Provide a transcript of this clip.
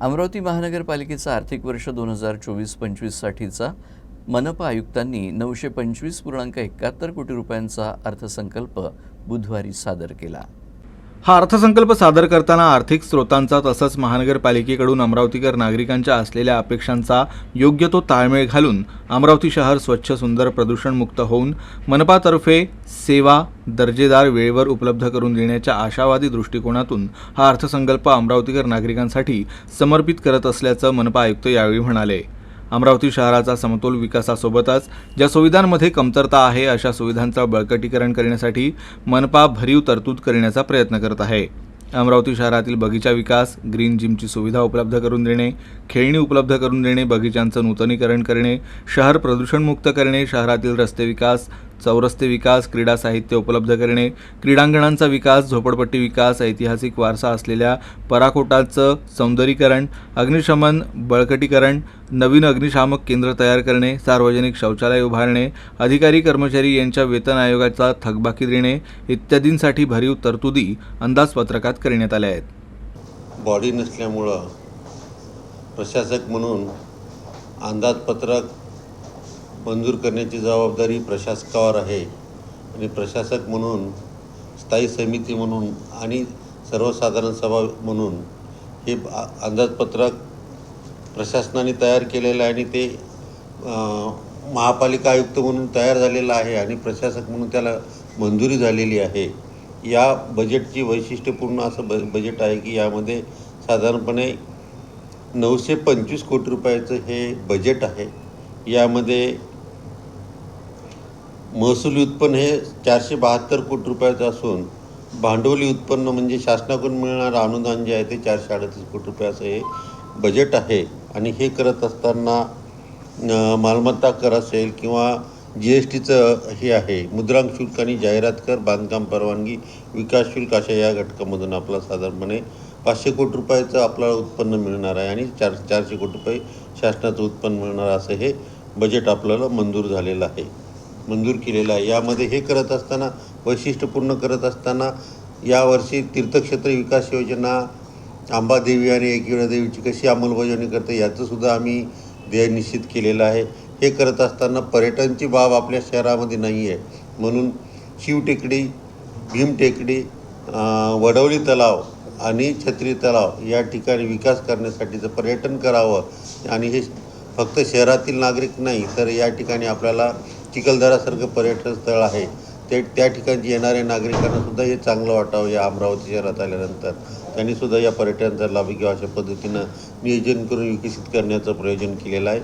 अमरावती महानगरपालिकेचा आर्थिक वर्ष 2024-25 साठीचा मनपा आयुक्तांनी 925.71 कोटी रुपयांचा अर्थसंकल्प बुधवारी सादर केला। हा अर्थसंकल्प सादर करताना आर्थिक स्रोतांचा तसंच महानगरपालिकेकडून अमरावतीकर नागरिकांच्या असलेल्या अपेक्षांचा योग्य तो ताळमेळ घालून अमरावती शहर स्वच्छ सुंदर प्रदूषणमुक्त होऊन मनपातर्फे सेवा दर्जेदार वेळेवर उपलब्ध करून देण्याच्या आशावादी दृष्टिकोनातून हा अर्थसंकल्प अमरावतीकर नागरिकांसाठी समर्पित करत असल्याचं मनपा आयुक्त यावेळी म्हणाले। अमरावती शहराचा समतोल विकासासोबतच ज्या सुविधांमध्ये कमतरता आहे अशा सुविधांचं बळकटीकरण करण्यासाठी मनपा भरीव तरतूद करण्याचा प्रयत्न करत आहे। अमरावती शहरातील बगीचा विकास, ग्रीन जिमची सुविधा उपलब्ध करून देणे, खेळणी उपलब्ध करून देणे, बगीचांचं नूतनीकरण करणे, शहर प्रदूषणमुक्त करणे, शहरातील रस्ते विकास, चौरस्ते विकास, क्रीडा साहित्य उपलब्ध करणे, क्रीडांगणांचा विकास, झोपडपट्टी विकास, ऐतिहासिक वारसा असलेल्या पराकोटाचं सौंदर्यीकरण, अग्निशमन बळकटीकरण, नवीन अग्निशामक केंद्र तयार करणे, सार्वजनिक शौचालय उभारणे, अधिकारी कर्मचारी यांच्या वेतन आयोगाचा थकबाकी देणे इत्यादींसाठी भरीव तरतुदी अंदाजपत्रकात करण्यात आल्या आहेत। बॉडी नसल्यामुळं प्रशासक म्हणून अंदाजपत्रक मंजूर करण्याची जबाबदारी प्रशासकावर आहे आणि प्रशासक म्हणून स्थायी समिती म्हणून आणि सर्वसाधारण सभा म्हणून हे अंदाजपत्रक प्रशासनाने तयार केलेलं आहे आणि ते महापालिका आयुक्त म्हणून तयार झालेलं आहे आणि प्रशासक म्हणून त्याला मंजुरी झालेली आहे। या बजेटची वैशिष्ट्यपूर्ण असं बजेट आहे की यामध्ये साधारणपणे 925 कोटी रुपयाचं हे बजेट आहे। यामध्ये महसुली उत्पन्न हे 472 कोटी रुपयाचं असून भांडवली उत्पन्न म्हणजे शासनाकडून मिळणारं अनुदान जे आहे ते 438 कोटी रुपयाचं हे बजेट आहे। आणि हे करत असताना मालमत्ता कर असेल किंवा GSTचं हे आहे, मुद्रांक शुल्क आणि जाहिरात कर, बांधकाम परवानगी, विकास शुल्क अशा या घटकामधून आपला साधारणपणे 500 कोटी रुपयाचं आपल्याला उत्पन्न मिळणार आहे आणि 400 कोटी रुपये शासनाचं उत्पन्न मिळणार असं हे बजेट आपल्याला मंजूर झालेलं आहे, मंजूर केलेलं आहे। यामध्ये हे करत असताना वैशिष्ट्यपूर्ण करत असताना यावर्षी तीर्थक्षेत्र विकास योजना अंबादेवी आणि एकविरा देवीची कशी अंमलबजावणी करते याचंसुद्धा आम्ही ध्येय निश्चित केलेलं आहे। हे करत असताना पर्यटनची बाब आपल्या शहरामध्ये नाही आहे म्हणून शिवटेकडी, भीमटेकडी, वडवली तलाव आणि छत्री तलाव या ठिकाणी विकास करण्यासाठीचं पर्यटन करावं आणि हे फक्त शहरातील नागरिक नाही तर या ठिकाणी आपल्याला चिखलदरासारखं पर्यटन स्थळ आहे त्या ठिकाणी येणाऱ्या नागरिकांनासुद्धा हे चांगलं वाटावं। या अमरावती शहरात आल्यानंतर त्यांनीसुद्धा या पर्यटनाचा लाभ घ्यावा अशा पद्धतीनं नियोजन करून विकसित करण्याचं प्रयोजन केलेलं आहे।